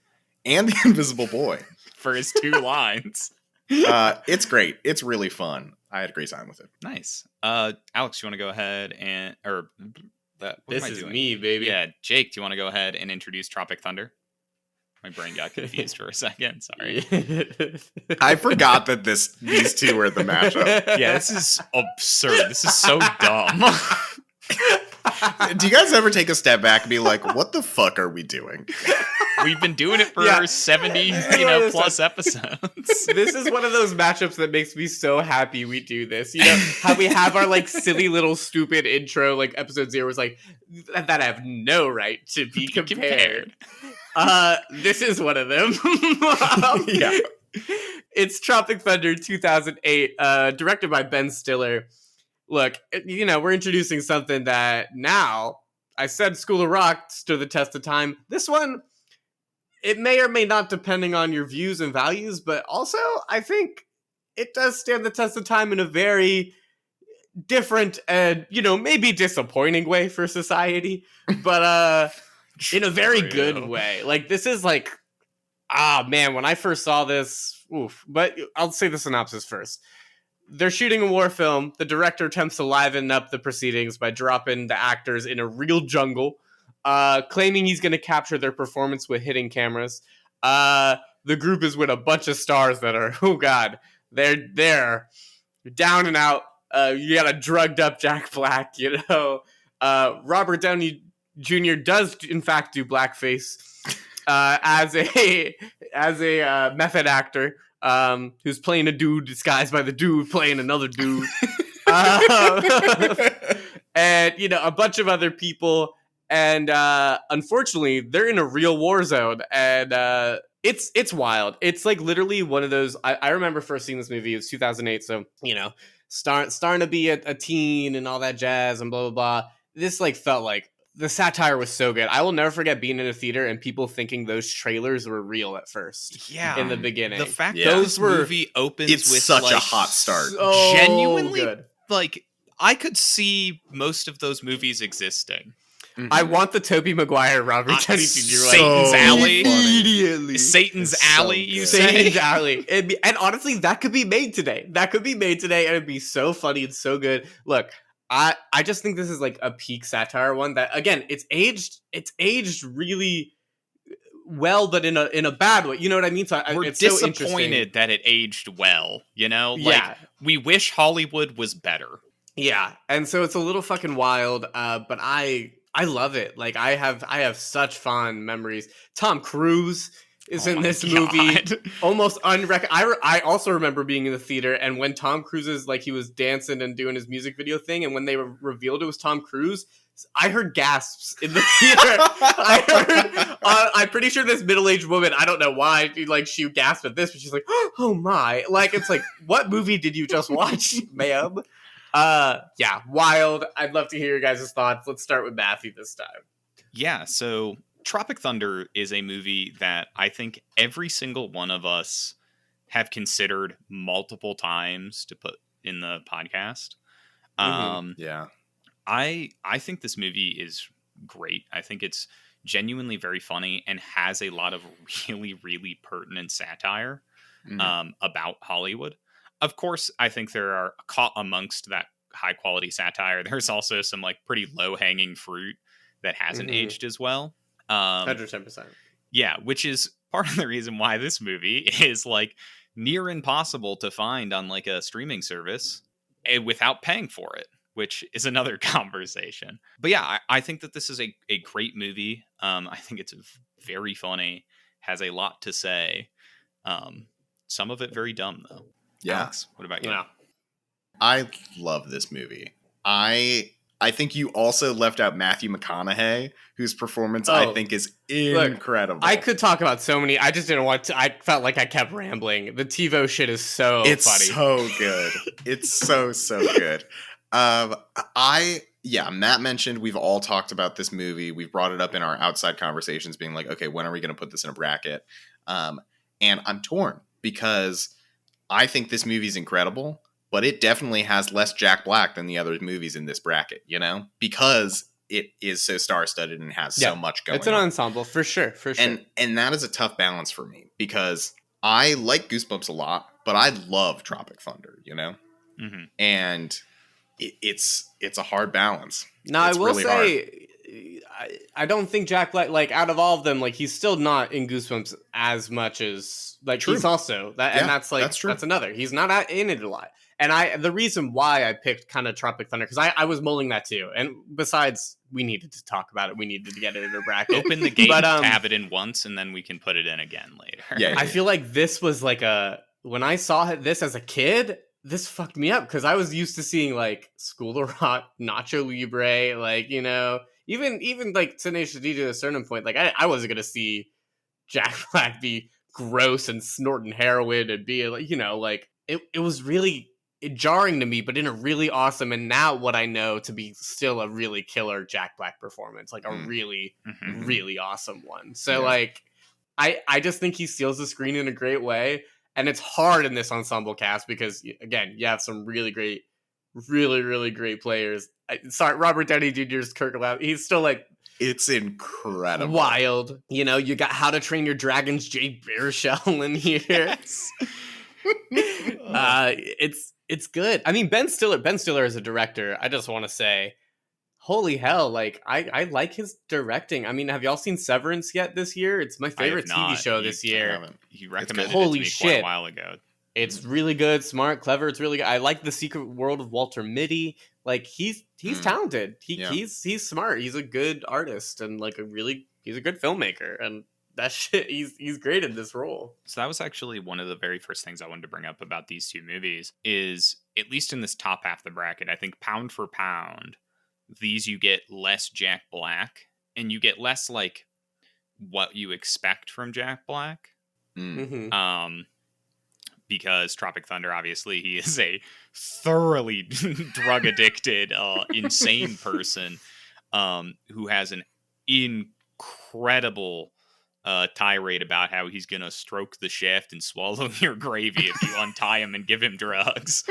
And the Invisible Boy. For his 2 lines. It's great. It's really fun. I had a great time with it. Nice. Alex, you want to go ahead and... This is me, baby. Yeah, Jake, do you want to go ahead and introduce Tropic Thunder? My brain got confused for a second. Sorry. I forgot that these two were the matchup. Yeah, this is absurd. This is so dumb. Do you guys ever take a step back and be like, what the fuck are we doing? We've been doing it for 70, plus episodes. This is one of those matchups that makes me so happy we do this. You know, how we have our like silly little stupid intro, like episode 0 was like, that I have no right to be compared. This is one of them. Yeah. It's Tropic Thunder 2008, directed by Ben Stiller. Look, we're introducing something that now, I said School of Rock stood the test of time. This one, it may or may not, depending on your views and values, but also I think it does stand the test of time in a very different and, maybe disappointing way for society, but in a very good way. Like, this is like, man, when I first saw this, oof. But I'll say the synopsis first. They're shooting a war film. The director attempts to liven up the proceedings by dropping the actors in a real jungle, claiming he's going to capture their performance with hidden cameras. The group is with a bunch of stars that are, oh God, they're down and out. You got a drugged up Jack Black, Robert Downey Jr. does in fact do blackface as a method actor. Who's playing a dude disguised by the dude playing another dude. And, a bunch of other people. And unfortunately, they're in a real war zone. And it's wild. It's like literally one of those. I remember first seeing this movie. It was 2008. So, starting to be a teen and all that jazz and blah, blah, blah. This felt like the satire was so good. I will never forget being in a theater and people thinking those trailers were real at first. Yeah. In the beginning. The fact that this movie opens with such a hot start. So genuinely good. I could see most of those movies existing. Mm-hmm. I want the Tobey Maguire, Robert Downey Jr. Satan's Alley. Immediately. Satan's Alley, you say? Satan's Alley. And honestly, that could be made today. And it'd be so funny and so good. Look, I just think this is like a peak satire one that, again, it's aged really well, but in a bad way. You know what I mean? So we're it's disappointed that it aged well, Yeah. We wish Hollywood was better. Yeah. And so it's a little fucking wild, but I love it. Like, I have such fond memories. Tom Cruise is in this movie, almost unrecognizable. I also remember being in the theater, and when Tom Cruise is he was dancing and doing his music video thing, and when they revealed it was Tom Cruise, I heard gasps in the theater. I'm pretty sure this middle-aged woman, I don't know why, she gasped at this, but she's like, oh my. It's like, what movie did you just watch, ma'am? Yeah, wild. I'd love to hear your guys' thoughts. Let's start with Matthew this time. Yeah, so Tropic Thunder is a movie that I think every single one of us have considered multiple times to put in the podcast. Yeah. I think this movie is great. I think it's genuinely very funny and has a lot of really, really pertinent satire about Hollywood. Of course, I think there are, caught amongst that high quality satire, there's also some pretty low hanging fruit that hasn't aged as well. 110%. Yeah, which is part of the reason why this movie is near impossible to find on a streaming service without paying for it, which is another conversation. But yeah, I think that this is a great movie. I think it's very funny, has a lot to say. Some of it very dumb though. Yeah. Alex, what about you? Yeah. I love this movie. I think you also left out Matthew McConaughey, whose performance I think is incredible. Look, I could talk about so many. I just didn't want to. I felt like I kept rambling. The TiVo shit is so funny. It's so good. It's so good. Matt mentioned we've all talked about this movie. We've brought it up in our outside conversations, being like, okay, when are we going to put this in a bracket? And I'm torn because I think this movie's incredible, but it definitely has less Jack Black than the other movies in this bracket, because it is so star-studded and has so much going on. It's an ensemble, for sure. And that is a tough balance for me because I like Goosebumps a lot, but I love Tropic Thunder, Mm-hmm. And it's a hard balance. Now, I will really say, I don't think Jack Black, out of all of them, he's still not in Goosebumps as much as, True. he's also, and that's true. That's another. He's not in it a lot. And the reason why I picked kind of Tropic Thunder, because I was mulling that too. And besides, we needed to talk about it. We needed to get it in a bracket. Open the game, have it in once, and then we can put it in again later. Yeah. I feel like this was when I saw this as a kid, this fucked me up because I was used to seeing School of Rock, Nacho Libre, even Tenacious D to a certain point. I wasn't gonna see Jack Black be gross and snorting heroin and being like, like it was really jarring to me, but in a really awesome, and now what I know to be still a really killer Jack Black performance, like a really, really awesome one. So like, I just think he steals the screen in a great way, and it's hard in this ensemble cast because again, you have some really great, really, really great players. Sorry, Robert Downey Jr.'s Kirk Loud. He's still like, it's incredible, wild. You got How to Train Your Dragon's Jay Baruchel in here. Yes. It's good. I mean, Ben Stiller as a director, I just want to say, holy hell, like I like his directing. I mean, have y'all seen Severance yet this year? It's my favorite TV show this year. You recommended it to me quite a while ago. It's really good, smart, clever. It's really good. I like The Secret World of Walter Mitty. Like he's talented. He's smart. He's a good artist and like he's a good filmmaker, and that shit, he's great in this role. So that was actually one of the very first things I wanted to bring up about these two movies is, at least in this top half of the bracket, I think pound for pound, these you get less Jack Black and you get less like what you expect from Jack Black. Because Tropic Thunder, obviously, he is a thoroughly drug addicted, insane person who has an incredible tirade about how he's gonna stroke the shaft and swallow your gravy if you untie him and give him drugs.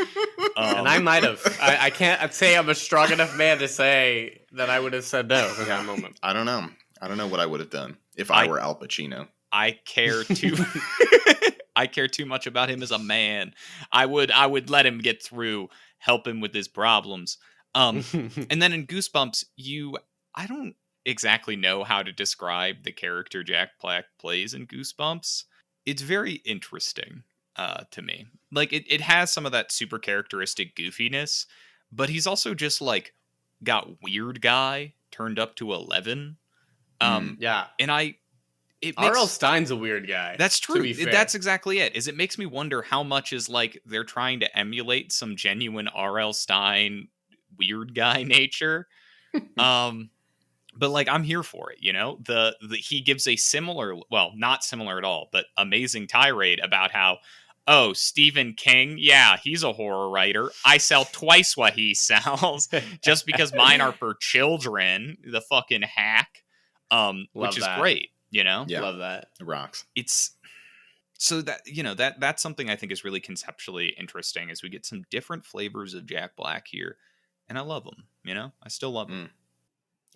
And I might have. I can't say I'm a strong enough man to say that I would have said no in that moment. I don't know what I would have done if I were Al Pacino. I care too. I care too much about him as a man. I would let him get through, help him with his problems. And then in Goosebumps, I don't exactly know how to describe the character Jack Black plays in Goosebumps. It's very interesting to me. Like it has some of that super characteristic goofiness, but he's also just like got weird guy turned up to 11. And R.L. Stein's a weird guy. That's true. That's exactly it. It makes me wonder how much is like they're trying to emulate some genuine R.L. Stein weird guy nature. But like I'm here for it, he gives a similar, well, not similar at all, but amazing tirade about how, Stephen King, yeah, he's a horror writer. I sell twice what he sells just because mine are for children. The fucking hack, which is great. Yeah. Love that. It rocks. It's so that, that's something I think is really conceptually interesting as we get some different flavors of Jack Black here. And I love them, I still love them.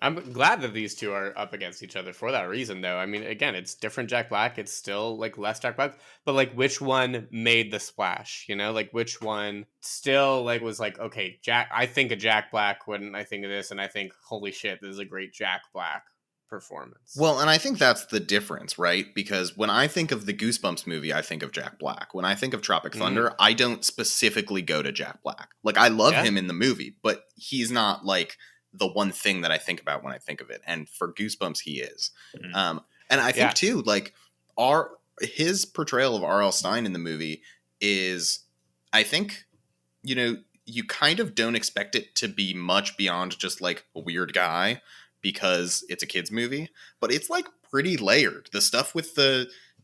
I'm glad that these two are up against each other for that reason, though. I mean, again, it's different Jack Black. It's still like less Jack Black, but like which one made the splash, like which one still like was like, okay, I think of Jack Black when I think of this, and I think, holy shit, this is a great Jack Black performance. Well, and I think that's the difference, right? Because when I think of the Goosebumps movie, I think of Jack Black. When I think of Tropic Thunder, I don't specifically go to Jack Black. Like, I love him in the movie, but he's not like the one thing that I think about when I think of it. And for Goosebumps, he is. And I think too, like his portrayal of R.L. Stine in the movie is, I think, you kind of don't expect it to be much beyond just like a weird guy because it's a kid's movie, but it's like pretty layered. The stuff with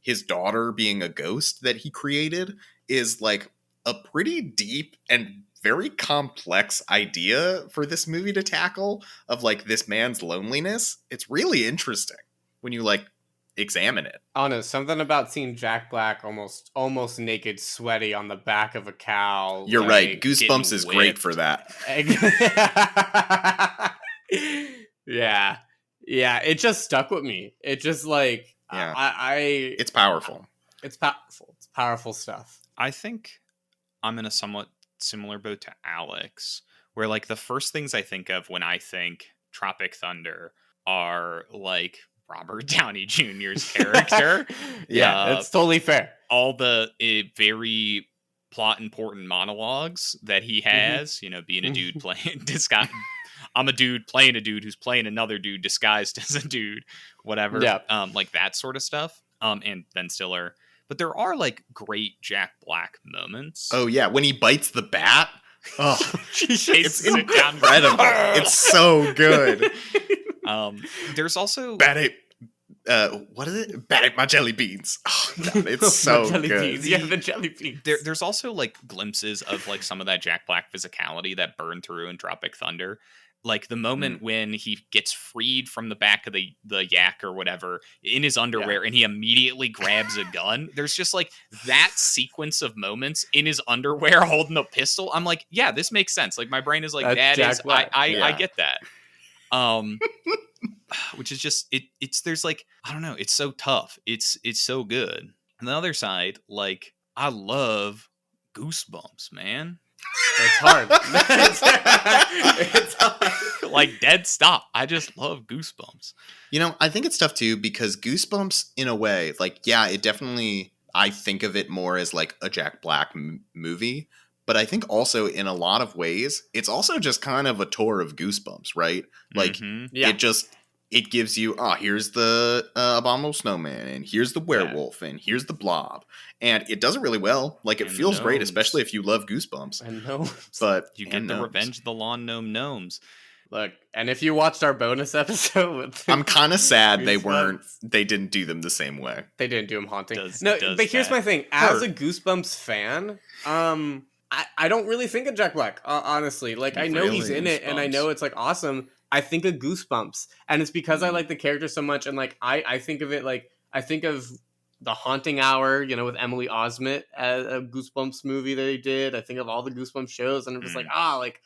his daughter being a ghost that he created is like a pretty deep and very complex idea for this movie to tackle of like this man's loneliness. It's really interesting when you like examine it. Honest, something about seeing Jack Black almost naked, sweaty on the back of a cow. You're right. Goosebumps is great for that. Yeah. It just stuck with me. It just like, it's powerful. It's powerful. It's powerful stuff. I think I'm in a somewhat similar boat to Alex, where like the first things I think of when I think Tropic Thunder are like Robert Downey Jr.'s character. That's totally fair. All the very plot important monologues that he has, being a dude playing disguise. I'm a dude playing a dude who's playing another dude disguised as a dude, whatever. Like that sort of stuff. And Ben Stiller. But there are like great Jack Black moments. Oh yeah, when he bites the bat. Oh, it's incredible. It's so good. There's also Bat ape. what is it? Bad my jelly beans. Oh, God, it's so jelly good. beans. Yeah, the jelly beans. There's also like glimpses of like some of that Jack Black physicality that burned through in Tropic Thunder. Like the moment when he gets freed from the back of the yak or whatever in his underwear and he immediately grabs a gun. There's just like that sequence of moments in his underwear holding a pistol. I'm like, yeah, this makes sense. Like my brain is like, That's Jack Black. I get that. Which is just it's there's like, I don't know, it's so tough. It's so good. On the other side, like I love Goosebumps, man. It's hard. It's hard. Like dead stop. I just love Goosebumps. You know, I think it's tough too because Goosebumps, in a way, like, yeah, it definitely, I think of it more as like a Jack Black movie. But I think also in a lot of ways, it's also just kind of a tour of Goosebumps, right? Like, it gives you, here's the Abominable Snowman, and here's the werewolf, and here's the blob. And it does it really well. Like, it feels great, especially if you love Goosebumps. And gnomes. But you get the gnomes. Revenge of the Lawn Gnome Gnomes. Look, and if you watched our bonus episode with I'm kind of sad they didn't do them the same way. They didn't do them haunting. Does but here's that my thing. As a Goosebumps fan, I don't really think of Jack Black, honestly. Like, I know Really? he's in it, and I know it's, like, awesome. I think of Goosebumps, and it's because I like the character so much, and, like, I think of it, like, I think of The Haunting Hour, you know, with Emily Osment, as a Goosebumps movie that they did. I think of all the Goosebumps shows, and I'm just like, like,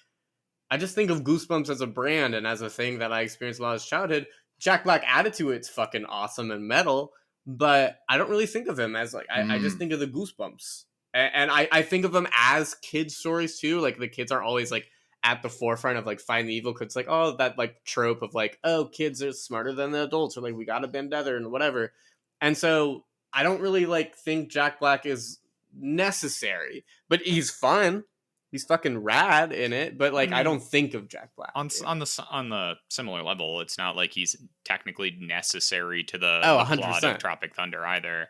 I just think of Goosebumps as a brand and as a thing that I experienced a lot as childhood. Jack Black added to it's fucking awesome and metal, but I don't really think of him as, like, I just think of the Goosebumps. And I think of them as kids' stories too. Like the kids are always like at the forefront of like find the evil. Cause it's like, oh, that like trope of like, oh, kids are smarter than the adults, or like we gotta band together and whatever. And so I don't really like think Jack Black is necessary, but he's fun. He's fucking rad in it, but like I don't think of Jack Black on the similar level. It's not like he's technically necessary to the plot of Tropic Thunder either.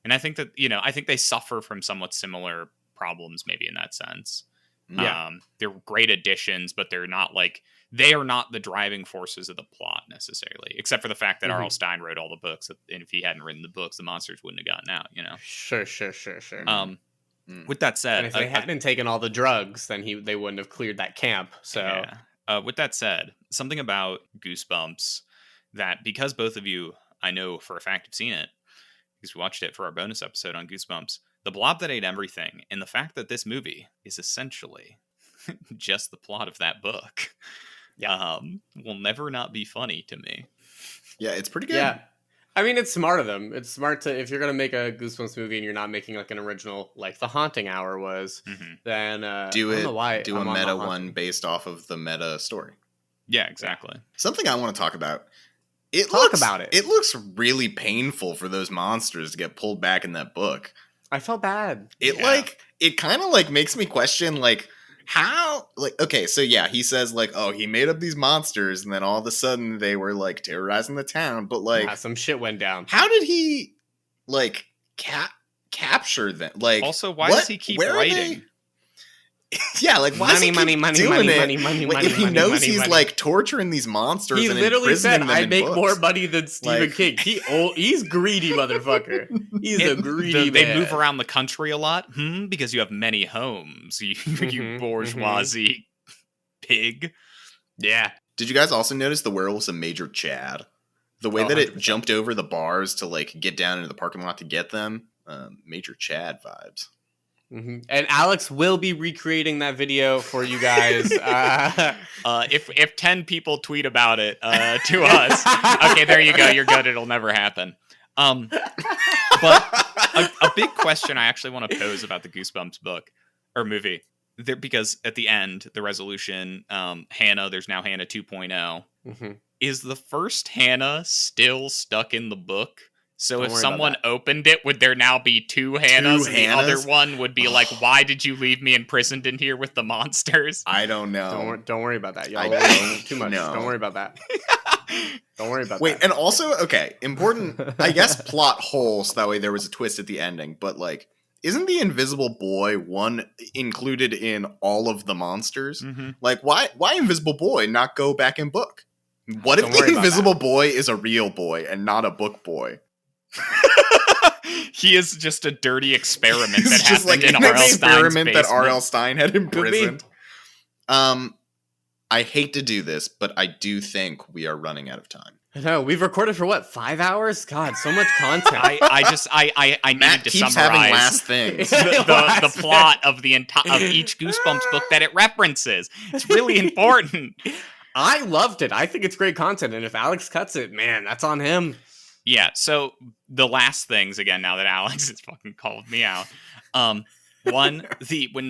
And I think that, you know, I think they suffer from somewhat similar problems maybe in that sense. Yeah. They're great additions, but they're not like, they are not the driving forces of the plot necessarily, except for the fact that R.L. Stein wrote all the books. And if he hadn't written the books, the monsters wouldn't have gotten out, you know? Sure. With that said, and if they hadn't taken all the drugs, then they wouldn't have cleared that camp. So with that said, something about Goosebumps that, because both of you, I know for a fact have seen it, because we watched it for our bonus episode on Goosebumps, The Blob That Ate Everything, and the fact that this movie is essentially just the plot of that book, will never not be funny to me. Yeah, it's pretty good. Yeah. I mean, it's smart of them. It's smart to, if you're going to make a Goosebumps movie and you're not making like an original, like The Haunting Hour was, then do a meta one based off of the meta story. Yeah, exactly. Something I want to talk about. It looks really painful for those monsters to get pulled back in that book. I felt bad. It kind of like makes me question like how, like, okay, so yeah, he says like, oh, he made up these monsters and then all of a sudden they were like terrorizing the town, but like some shit went down. How did he like capture them? Like, also, why does he keep writing? Yeah, like why money. If he knows he's like torturing these monsters, he and literally said, "I make more money than Stephen King." He's greedy, motherfucker. He's a greedy man. They move around the country a lot, because you have many homes. You bourgeoisie pig. Yeah. Did you guys also notice the werewolf's a major Chad? The way that it 100%. Jumped over the bars to like get down into the parking lot to get them, major Chad vibes. And Alex will be recreating that video for you guys. If 10 people tweet about it to us, okay, there you go. You're good. It'll never happen. But a big question I actually want to pose about the Goosebumps book or movie, because at the end, the resolution, Hannah, there's now Hannah 2.0. Is the first Hannah still stuck in the book? So if someone opened it, would there now be two Hannahs? And the other one would be like, why did you leave me imprisoned in here with the monsters? I don't know. Don't worry about that. Y'all too much. No. Don't worry about that. Don't worry about that. Wait, and also, okay, important, I guess, plot hole, so that way there was a twist at the ending, but like, isn't the Invisible Boy one included in all of the monsters? Like, why Invisible Boy not go back in book? What if the Invisible Boy is a real boy and not a book boy? He is just a dirty experiment that just happened like in an R.L. experiment Stein's that R.L. Stein had imprisoned. I hate to do this, but I do think we are running out of time. I know, we've recorded for what, 5 hours? God, so much content. I needed to keeps summarize having last things. the plot of each Goosebumps book that it references. It's really important. I loved it. I think it's great content, and if Alex cuts it, man, that's on him. Yeah, so the last things, again, now that Alex has fucking called me out. When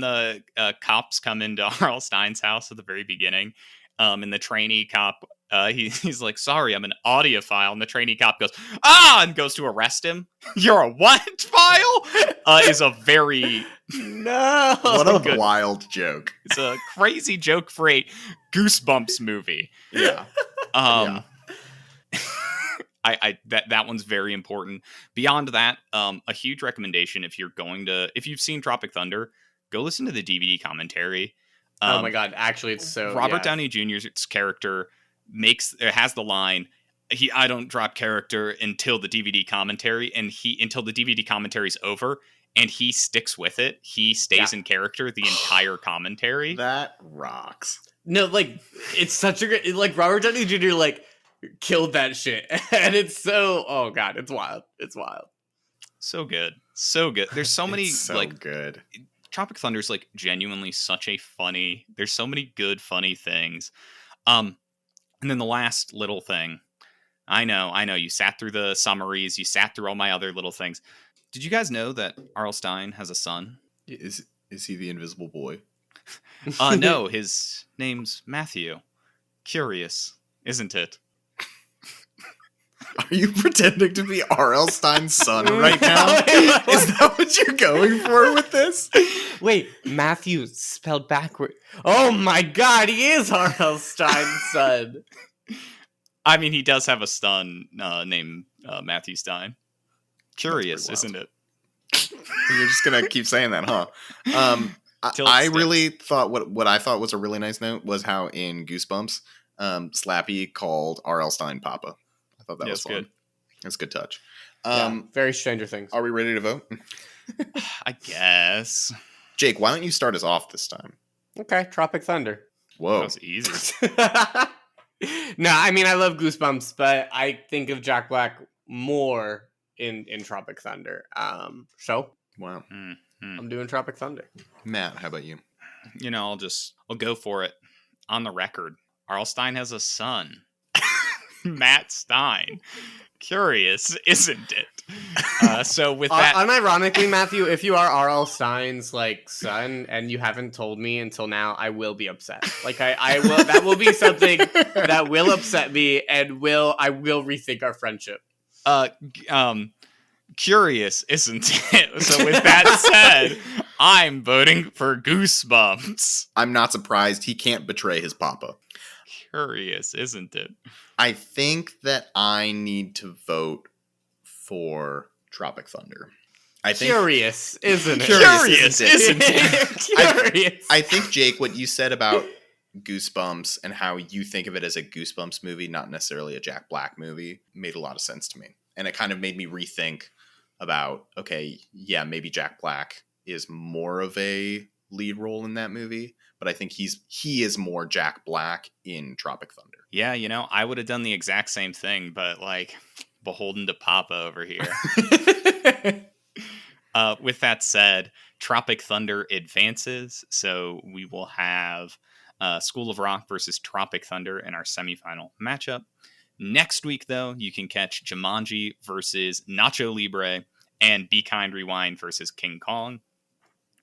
the cops come into R.L. Stein's house at the very beginning, and the trainee cop, he's like, sorry, I'm an audiophile. And the trainee cop goes, and goes to arrest him. You're a what file? Is a very... No! What a wild joke. It's a crazy joke for a Goosebumps movie. Yeah. Yeah. That one's very important. Beyond that, a huge recommendation if you've seen Tropic Thunder, go listen to the DVD commentary. Oh my god, actually it's so Robert Downey Jr.'s character has the line, I don't drop character until the DVD commentary, and until the DVD commentary's over, and he sticks with it. He stays in character the entire commentary. That rocks. No, like, it's such a great, like, Robert Downey Jr. like killed that shit. And it's so, oh god, it's wild. It's wild. So good. So good. There's so many good. Tropic Thunder's like genuinely such a funny, there's so many good funny things. And then the last little thing. I know, you sat through the summaries, you sat through all my other little things. Did you guys know that R.L. Stein has a son? Is he the Invisible Boy? No, his name's Matthew. Curious, isn't it? Are you pretending to be R.L. Stein's son right now? Is that what you're going for with this? Wait, Matthew spelled backward. Oh my god, he is R.L. Stein's son. I mean, he does have a son named Matthew Stein. Curious, isn't it? You're just going to keep saying that, huh? I really thought what I thought was a really nice note was how in Goosebumps, Slappy called R.L. Stein Papa. I thought that was fun. Good. That's a good touch. Very Stranger Things. Are we ready to vote? I guess. Jake, why don't you start us off this time? Okay, Tropic Thunder. Whoa. That was easy. No, I mean, I love Goosebumps, but I think of Jack Black more in Tropic Thunder. So, wow. I'm doing Tropic Thunder. Matt, how about you? I'll go for it. On the record, R.L. Stein has a son. Matt Stein. Curious, isn't it? So with that, unironically, Matthew, if you are R.L. Stein's like son and you haven't told me until now, I will be upset. Like I will. That will be something that will upset me, and I will rethink our friendship. Curious, isn't it? So with that said, I'm voting for Goosebumps. I'm not surprised. He can't betray his papa. Curious, isn't it? I think that I need to vote for Tropic Thunder. Curious, isn't it? Curious, isn't it? Curious. I think, Jake, what you said about Goosebumps and how you think of it as a Goosebumps movie, not necessarily a Jack Black movie, made a lot of sense to me. And it kind of made me rethink about, okay, yeah, maybe Jack Black is more of a lead role in that movie, but I think he is more Jack Black in Tropic Thunder. Yeah, I would have done the exact same thing, but like beholden to Papa over here. With that said, Tropic Thunder advances, so we will have School of Rock versus Tropic Thunder in our semifinal matchup. Next week, though, you can catch Jumanji versus Nacho Libre and Be Kind Rewind versus King Kong,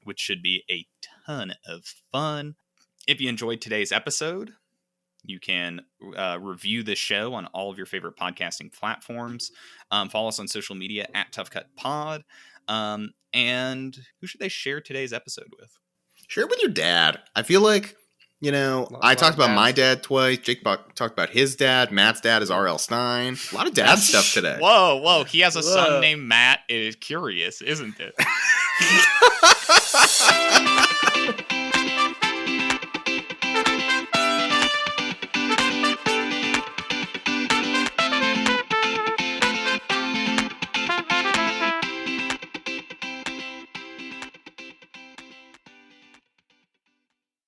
which should be a ton of fun. If you enjoyed today's episode, you can review the show on all of your favorite podcasting platforms. Follow us on social media at ToughCutPod. And who should they share today's episode with? Share it with your dad. I feel like, I talked about my dad twice. Jake talked about his dad. Matt's dad is R.L. Stein. A lot of dad stuff today. Whoa. He has a son named Matt. It is curious, isn't it?